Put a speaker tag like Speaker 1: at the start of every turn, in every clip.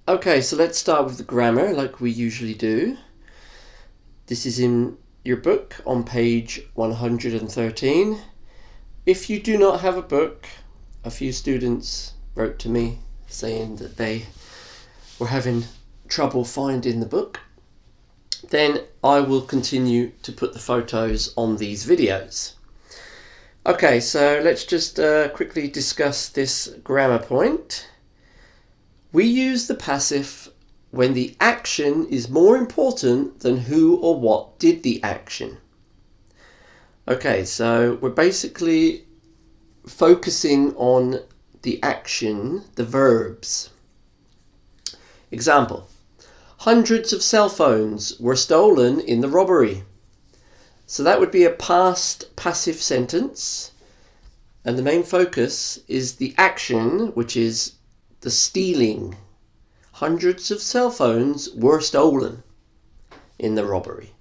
Speaker 1: Okay, so let's start with the grammar like we usually do. This is in your book on page 113. If you do not have a book, a few students wrote to me saying that they were having trouble finding the book. Then I will continue to put the photos on these videos. Okay, so let's just quickly discuss this grammar point. We use the passive when the action is more important than who or what did the action. Okay, so we're basically focusing on the action, the verbs. Example, hundreds of cell phones were stolen in the robbery. So that would be a past passive sentence, and the main focus is the action, which is the stealing. Hundreds of cell phones were stolen in the robbery.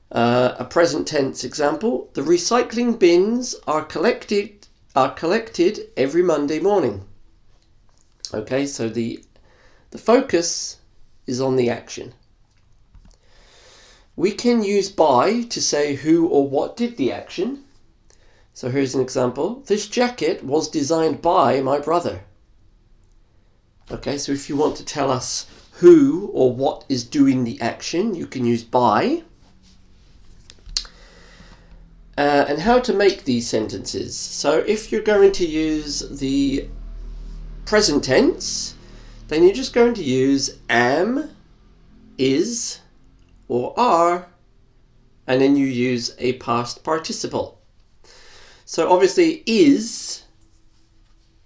Speaker 1: A present tense example, the recycling bins are collected every Monday morning. Okay, so the focus is on the action. We can use by to say who or what did the action. So here's an example. This jacket was designed by my brother. Okay, so if you want to tell us who or what is doing the action, you can use by. And how to make these sentences. So if you're going to use the present tense, then you're just going to use am, is, or are, and then you use a past participle. So obviously is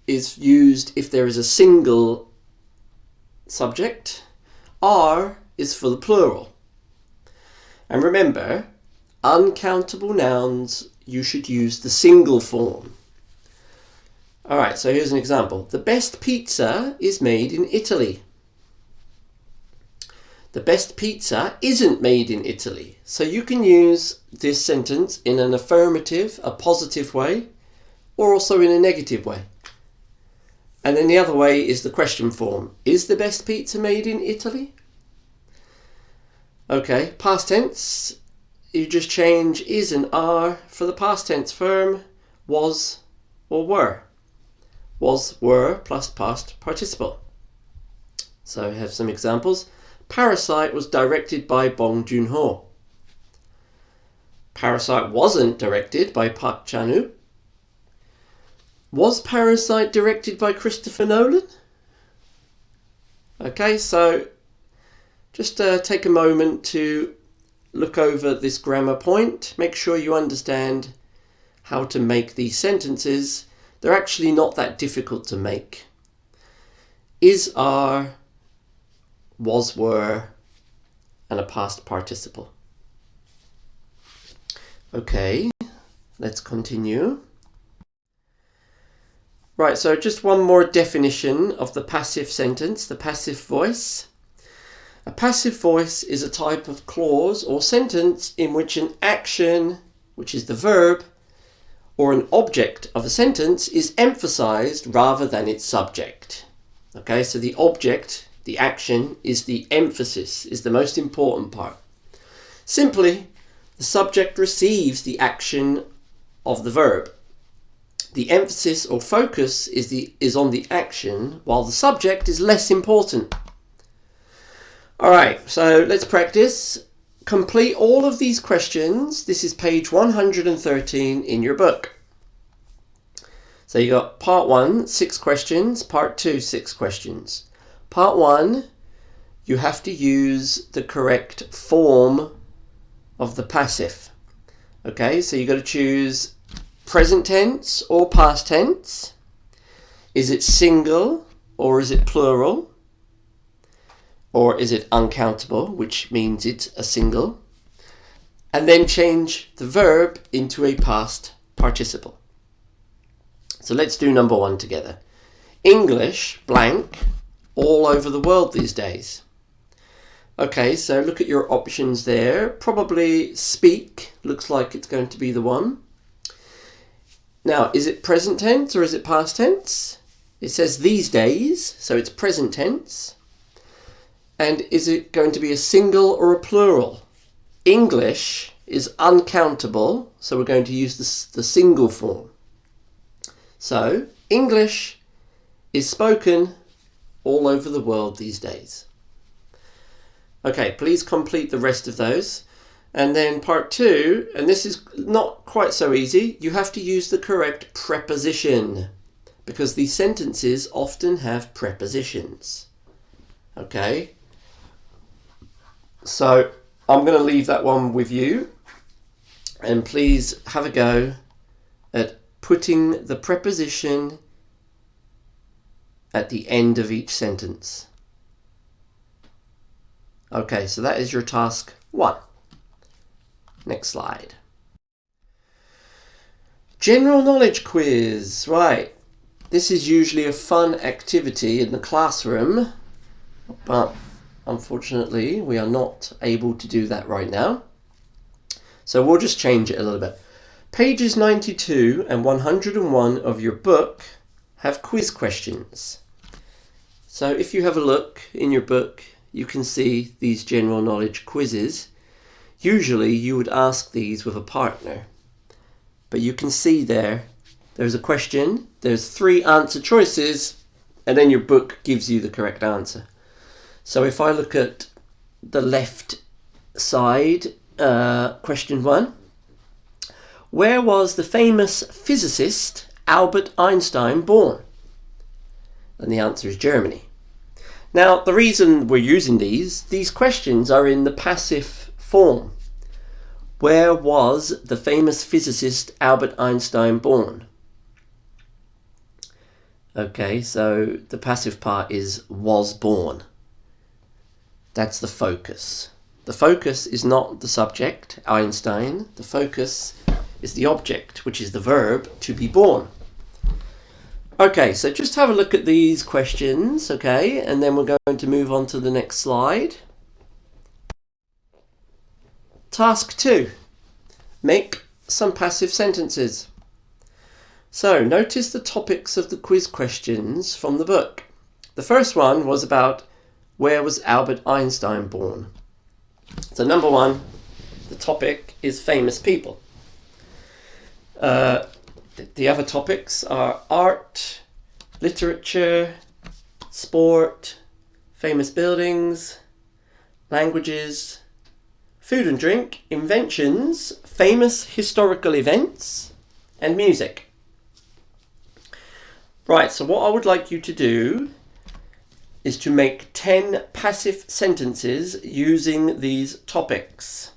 Speaker 1: used if there is a single subject. Are is for the plural. And remember, uncountable nouns, you should use the single form. Alright, so here's an example. The best pizza is made in Italy. The best pizza isn't made in Italy. So you can use this sentence in an affirmative, a positive way, or also in a negative way. And then the other way is the question form. Is the best pizza made in Italy? Okay, past tense, you just change is and are for the past tense form, was or were. Was, were, plus past participle. So we have some examples. Parasite was directed by Bong Joon-ho. Parasite wasn't directed by Park Chan-wook. Was Parasite directed by Christopher Nolan? Okay, so just take a moment to look over this grammar point. Make sure you understand how to make these sentences. They're actually not that difficult to make. Is, are, was, were, and a past participle. Okay, let's continue. Right, so just one more definition of the passive sentence, the passive voice. A passive voice is a type of clause or sentence in which an action, which is the verb, or an object of a sentence is emphasized rather than its subject. Okay, so the object, the action, is the emphasis, is the most important part. Simply, the subject receives the action of the verb. The emphasis or focus is on the action, while the subject is less important. Alright, so let's practice. Complete all of these questions. This is page 113 in your book. So you got part 1, 6 questions, part 2, 6 questions. Part 1, you have to use the correct form of the passive. Okay, so you got to choose present tense or past tense. Is it single or is it plural? Or is it uncountable, which means it's a single? And then change the verb into a past participle. So let's do number 1 together. English, blank, all over the world these days. Okay, so look at your options there. Probably speak, looks like it's going to be the one. Now, is it present tense or is it past tense? It says these days, so it's present tense. And is it going to be a single or a plural? English is uncountable, so we're going to use the single form. So, English is spoken all over the world these days. Okay, please complete the rest of those. And then part 2, and this is not quite so easy, you have to use the correct preposition, because these sentences often have prepositions. Okay? So I'm going to leave that one with you, and please have a go at putting the preposition at the end of each sentence. Okay, so that is your task 1. Next slide. General knowledge quiz. Right. This is usually a fun activity in the classroom, but unfortunately we are not able to do that right now. So we'll just change it a little bit. Pages 92 and 101 of your book have quiz questions. So if you have a look in your book, you can see these general knowledge quizzes. Usually you would ask these with a partner, but you can see there's a question, there's 3 answer choices, and then your book gives you the correct answer. So if I look at the left side, question 1, where was the famous physicist Albert Einstein born? And the answer is Germany. Now, the reason we're using these questions are in the passive form. Where was the famous physicist Albert Einstein born? Okay, so the passive part is was born. That's the focus. The focus is not the subject, Einstein. The focus is the object, which is the verb to be born. Okay, so just have a look at these questions, okay, and then we're going to move on to the next slide. Task 2. Make some passive sentences. So, notice the topics of the quiz questions from the book. The first one was about where was Albert Einstein born? So, number 1, the topic is famous people. The other topics are art, literature, sport, famous buildings, languages, food and drink, inventions, famous historical events, and music. Right, so what I would like you to do is to make 10 passive sentences using these topics.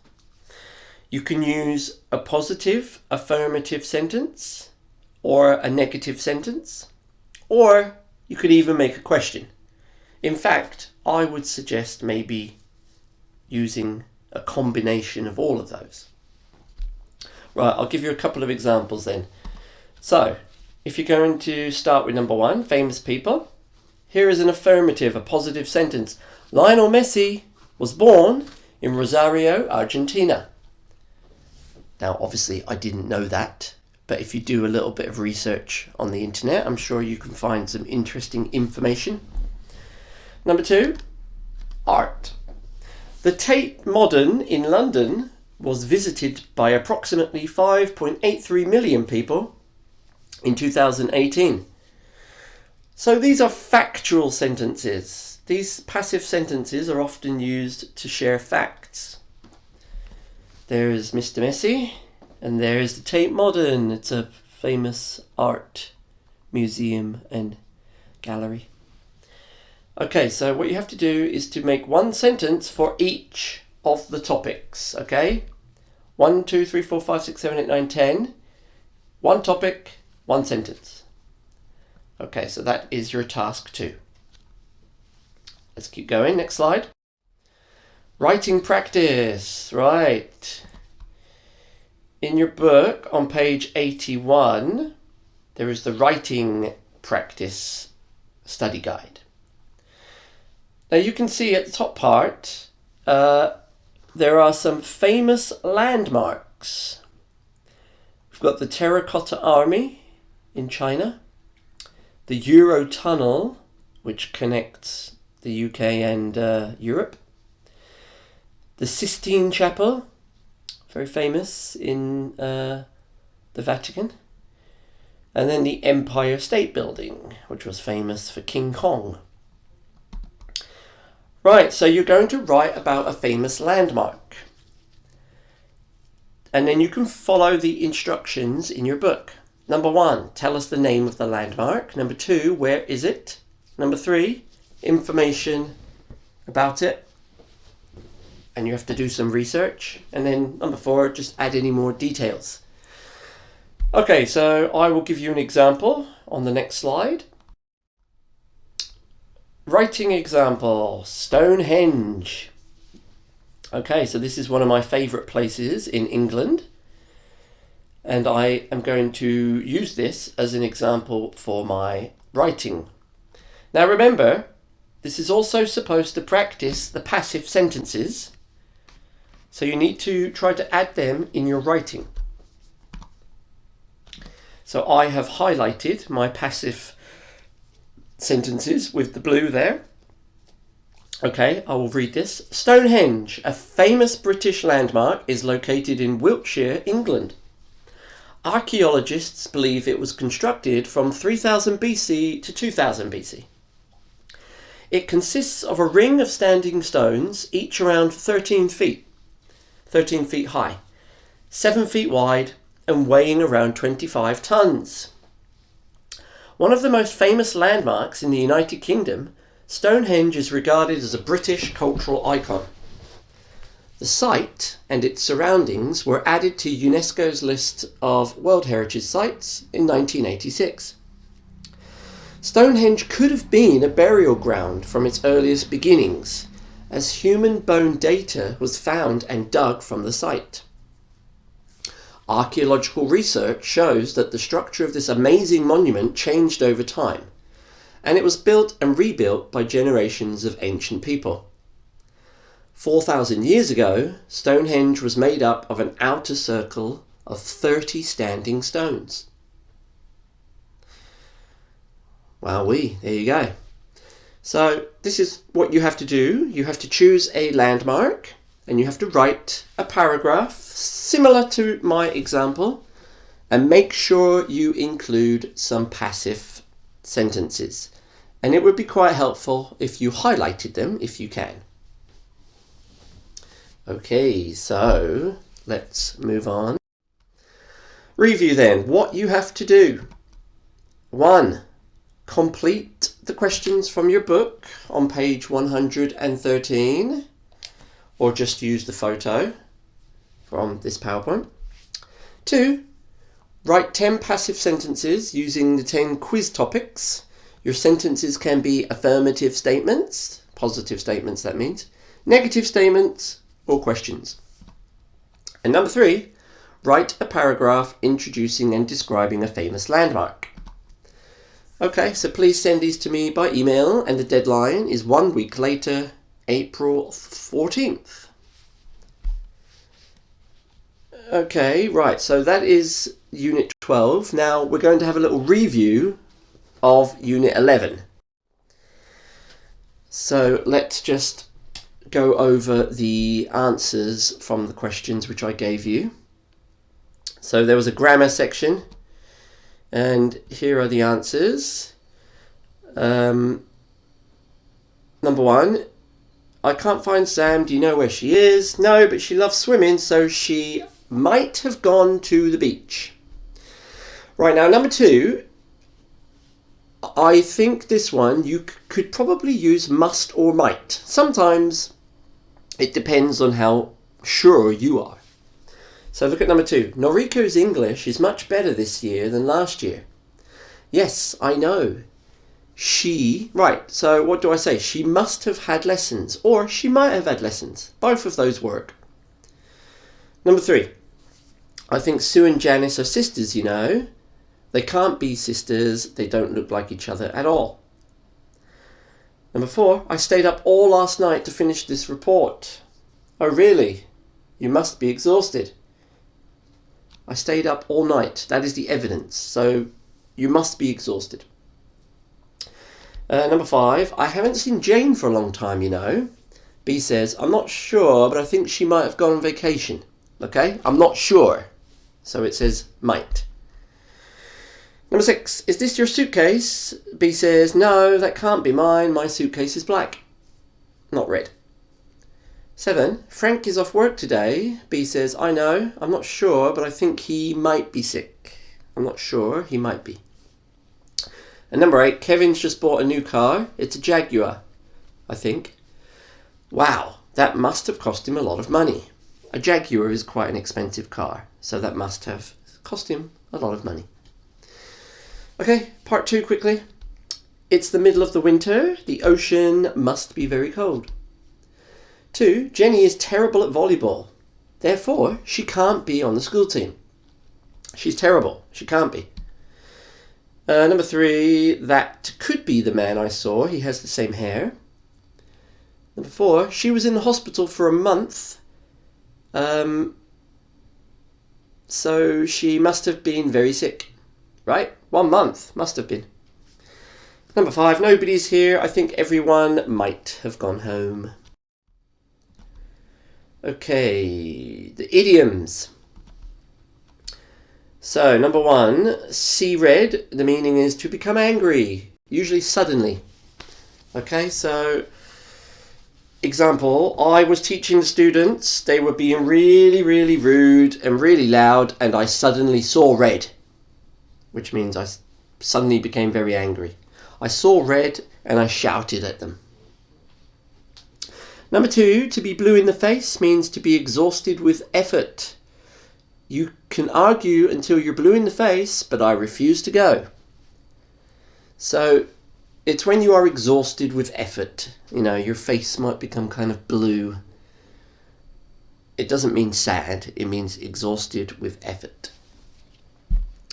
Speaker 1: You can use a positive, affirmative sentence, or a negative sentence, or you could even make a question. In fact, I would suggest maybe using a combination of all of those. Right, I'll give you a couple of examples then. So, if you're going to start with number 1, famous people, here is an affirmative, a positive sentence. Lionel Messi was born in Rosario, Argentina. Now, obviously, I didn't know that, but if you do a little bit of research on the internet, I'm sure you can find some interesting information. Number 2, art. The Tate Modern in London was visited by approximately 5.83 million people in 2018. So these are factual sentences. These passive sentences are often used to share facts. There's Mr. Messi, and there's the Tate Modern. It's a famous art museum and gallery. Okay, so what you have to do is to make one sentence for each of the topics, okay? 1, 2, 3, 4, 5, 6, 7, 8, 9, 10. One topic, one sentence. Okay, so that is your task 2. Let's keep going. Next slide. Writing practice. Right. In your book on page 81, there is the writing practice study guide. Now you can see at the top part, there are some famous landmarks. We've got the Terracotta Army in China, the Eurotunnel, which connects the UK and Europe, the Sistine Chapel, very famous in the Vatican, and then the Empire State Building, which was famous for King Kong. Right, so you're going to write about a famous landmark. And then you can follow the instructions in your book. Number 1, tell us the name of the landmark. Number 2, where is it? Number 3, information about it. And you have to do some research. And then number 4, just add any more details. Okay, so I will give you an example on the next slide. Writing example, Stonehenge. Okay, so this is one of my favourite places in England, and I am going to use this as an example for my writing. Now remember, this is also supposed to practice the passive sentences, so you need to try to add them in your writing. So I have highlighted my passive sentences with the blue there. Okay, I will read this. Stonehenge, a famous British landmark, is located in Wiltshire, England. Archaeologists believe it was constructed from 3000 BC to 2000 BC. It consists of a ring of standing stones, each around 13 feet high, 7 feet wide, and weighing around 25 tons. One of the most famous landmarks in the United Kingdom, Stonehenge is regarded as a British cultural icon. The site and its surroundings were added to UNESCO's list of World Heritage Sites in 1986. Stonehenge could have been a burial ground from its earliest beginnings, as human bone data was found and dug from the site. Archaeological research shows that the structure of this amazing monument changed over time, and it was built and rebuilt by generations of ancient people. 4,000 years ago, Stonehenge was made up of an outer circle of 30 standing stones. Wowee, there you go. So this is what you have to do. You have to choose a landmark and you have to write a paragraph similar to my example, and make sure you include some passive sentences. And it would be quite helpful if you highlighted them if you can. Okay, so let's move on. Review then what you have to do. 1. Complete the questions from your book on page 113, or just use the photo from this PowerPoint. 2. Write 10 passive sentences using the 10 quiz topics. Your sentences can be affirmative statements, positive statements that means, negative statements, or questions. And number 3, write a paragraph introducing and describing a famous landmark. Okay, so please send these to me by email, and the deadline is 1 week later, April 14th. Okay, right, so that is Unit 12. Now we're going to have a little review of Unit 11. So let's just go over the answers from the questions which I gave you. So there was a grammar section, and here are the answers. Number 1, I can't find Sam. Do you know where she is? No, but she loves swimming, so she might have gone to the beach. Right, now number 2, I think this one you could probably use must or might. Sometimes it depends on how sure you are. So look at number 2. Noriko's English is much better this year than last year. Yes, I know. Right, so what do I say? She must have had lessons, or she might have had lessons. Both of those work. Number 3. I think Sue and Janice are sisters, you know. They can't be sisters. They don't look like each other at all. Number 4. I stayed up all last night to finish this report. Oh, really? You must be exhausted. I stayed up all night. That is the evidence. So you must be exhausted. Number 5, I haven't seen Jane for a long time, you know. B says, I'm not sure, but I think she might have gone on vacation. Okay, I'm not sure. So it says might. Number 6, is this your suitcase? B says, no, that can't be mine. My suitcase is black, not red. 7, Frank is off work today. B says, I know, I'm not sure, but I think he might be sick. I'm not sure, he might be. And number 8, Kevin's just bought a new car. It's a Jaguar, I think. Wow, that must have cost him a lot of money. A Jaguar is quite an expensive car, so that must have cost him a lot of money. Okay, part 2 quickly. It's the middle of the winter. The ocean must be very cold. 2, Jenny is terrible at volleyball. Therefore, she can't be on the school team. She's terrible. She can't be. Number 3, that could be the man I saw. He has the same hair. Number 4, she was in the hospital for a month. So she must have been very sick. Right? 1 month. Must have been. Number 5, nobody's here. I think everyone might have gone home. Okay, the idioms. So, number 1, see red. The meaning is to become angry, usually suddenly. Okay, so, example, I was teaching the students. They were being really, really rude and really loud, and I suddenly saw red, which means I suddenly became very angry. I saw red and I shouted at them. Number 2, to be blue in the face means to be exhausted with effort. You can argue until you're blue in the face, but I refuse to go. So it's when you are exhausted with effort. You know, your face might become kind of blue. It doesn't mean sad. It means exhausted with effort.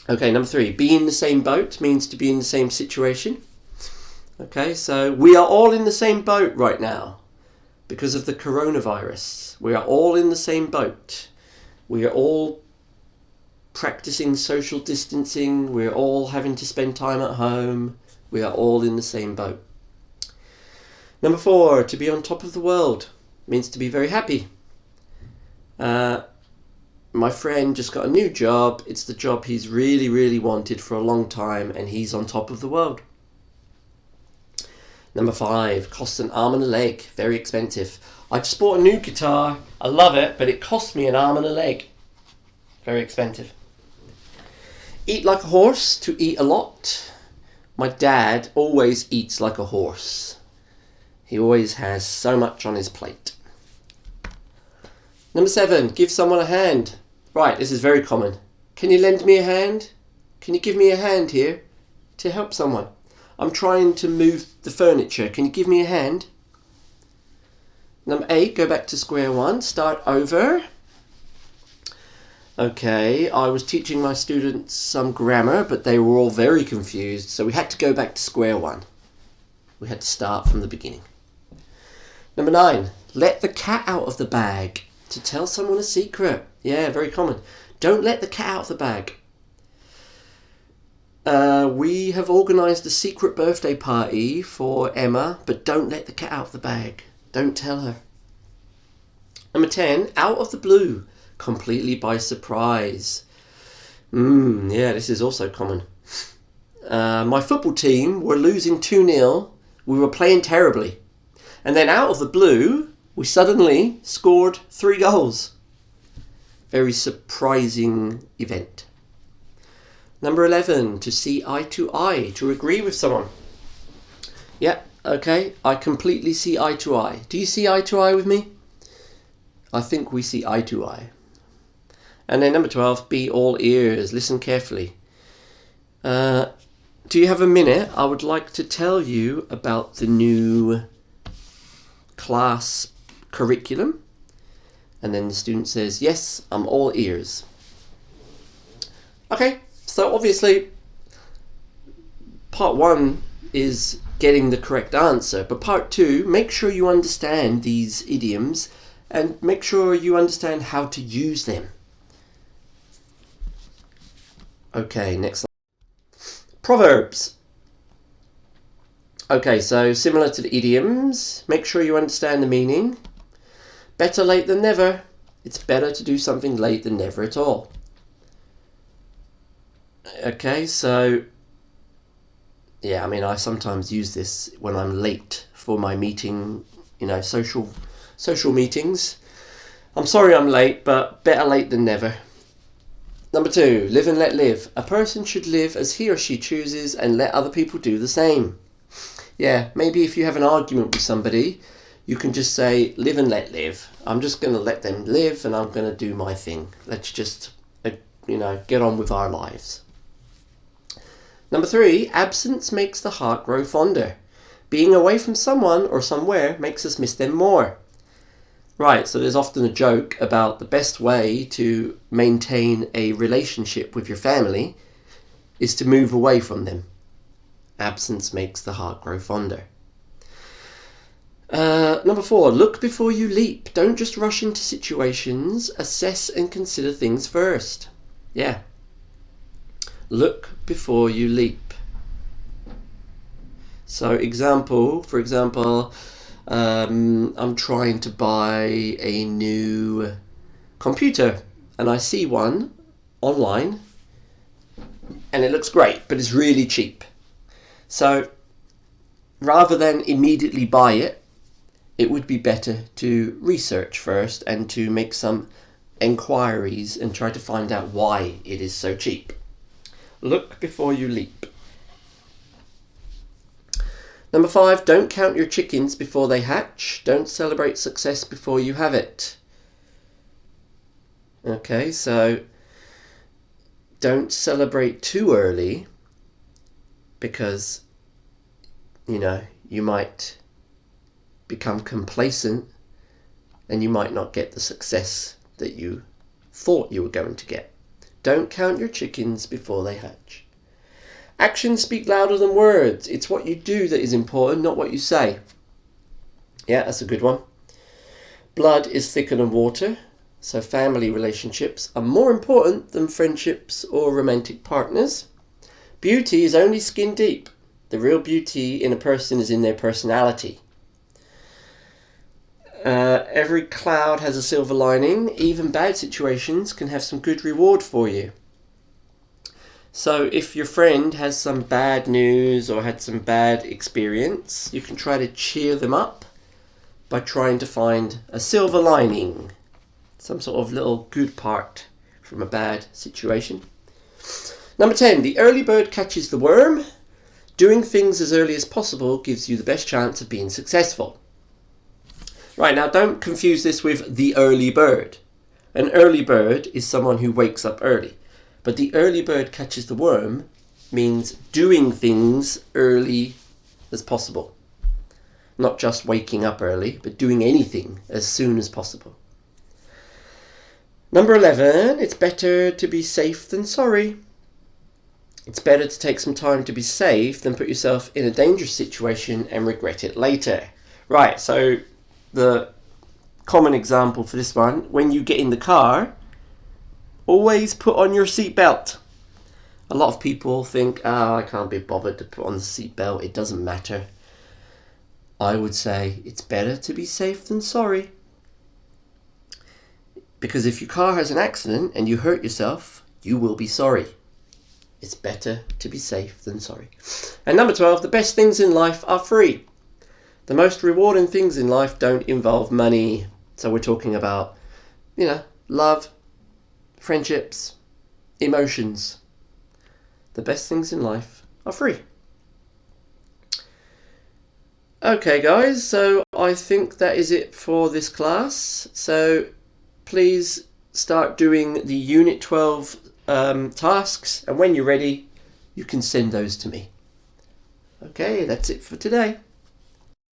Speaker 1: Okay, number 3, be in the same boat means to be in the same situation. Okay, so we are all in the same boat right now. Because of the coronavirus, we are all in the same boat. We are all practicing social distancing. We're all having to spend time at home. We are all in the same boat. Number 4, to be on top of the world means to be very happy. My friend just got a new job. It's the job he's really, really wanted for a long time, and he's on top of the world. Number 5, costs an arm and a leg. Very expensive. I just bought a new guitar. I love it, but it cost me an arm and a leg. Very expensive. Eat like a horse, to eat a lot. My dad always eats like a horse. He always has so much on his plate. Number 7, give someone a hand. Right, this is very common. Can you lend me a hand? Can you give me a hand here to help someone? I'm trying to move the furniture. Can you give me a hand? Number 8, go back to square one. Start over. Okay, I was teaching my students some grammar, but they were all very confused, so we had to go back to square one. We had to start from the beginning. Number 9, let the cat out of the bag. To tell someone a secret. Yeah, very common. Don't let the cat out of the bag. We have organised a secret birthday party for Emma, but don't let the cat out of the bag. Don't tell her. Number 10, out of the blue, completely by surprise. Yeah, this is also common. My football team were losing 2-0. We were playing terribly. And then out of the blue, we suddenly scored 3 goals. Very surprising event. Number 11, to see eye to eye, to agree with someone. Yeah, okay, I completely see eye to eye. Do you see eye to eye with me? I think we see eye to eye. And then number 12, be all ears, listen carefully. Do you have a minute? I would like to tell you about the new class curriculum. And then the student says, yes, I'm all ears. Okay. So obviously, part 1 is getting the correct answer, but part 2, make sure you understand these idioms and make sure you understand how to use them. Okay, next slide. Proverbs. Okay, so similar to the idioms, make sure you understand the meaning. Better late than never. It's better to do something late than never at all. Okay, so yeah, I mean, I sometimes use this when I'm late for my meeting, social meetings. I'm sorry I'm late, but better late than never. Number 2, live and let live. A person should live as he or she chooses and let other people do the same. Yeah, maybe if you have an argument with somebody, you can just say, live and let live. I'm just going to let them live and I'm going to do my thing. Let's just, get on with our lives. Number 3, absence makes the heart grow fonder. Being away from someone or somewhere makes us miss them more. Right, so there's often a joke about the best way to maintain a relationship with your family is to move away from them. Absence makes the heart grow fonder. Number 4, look before you leap. Don't just rush into situations. Assess and consider things first. Yeah. Look before you leap. So for example, I'm trying to buy a new computer and I see one online and it looks great, but it's really cheap. So rather than immediately buy it, it would be better to research first and to make some inquiries and try to find out why it is so cheap. Look before you leap. Number 5, don't count your chickens before they hatch. Don't celebrate success before you have it. Okay, so don't celebrate too early because, you might become complacent and you might not get the success that you thought you were going to get. Don't count your chickens before they hatch. Actions speak louder than words. It's what you do that is important, not what you say. Yeah, that's a good one. Blood is thicker than water, so family relationships are more important than friendships or romantic partners. Beauty is only skin deep. The real beauty in a person is in their personality. Every cloud has a silver lining. Even bad situations can have some good reward for you. So if your friend has some bad news or had some bad experience, you can try to cheer them up by trying to find a silver lining, some sort of little good part from a bad situation. Number 10, the early bird catches the worm. Doing things as early as possible gives you the best chance of being successful. Right, now don't confuse this with the early bird. An early bird is someone who wakes up early. But the early bird catches the worm means doing things early as possible. Not just waking up early, but doing anything as soon as possible. Number 11, it's better to be safe than sorry. It's better to take some time to be safe than put yourself in a dangerous situation and regret it later. Right, so the common example for this one, when you get in the car, always put on your seatbelt. A lot of people think, I can't be bothered to put on the seatbelt, it doesn't matter. I would say it's better to be safe than sorry. Because if your car has an accident and you hurt yourself, you will be sorry. It's better to be safe than sorry. And number 12, the best things in life are free. The most rewarding things in life don't involve money. So we're talking about, love, friendships, emotions. The best things in life are free. Okay, guys, so I think that is it for this class. So please start doing the Unit 12 tasks, and when you're ready, you can send those to me. Okay, that's it for today.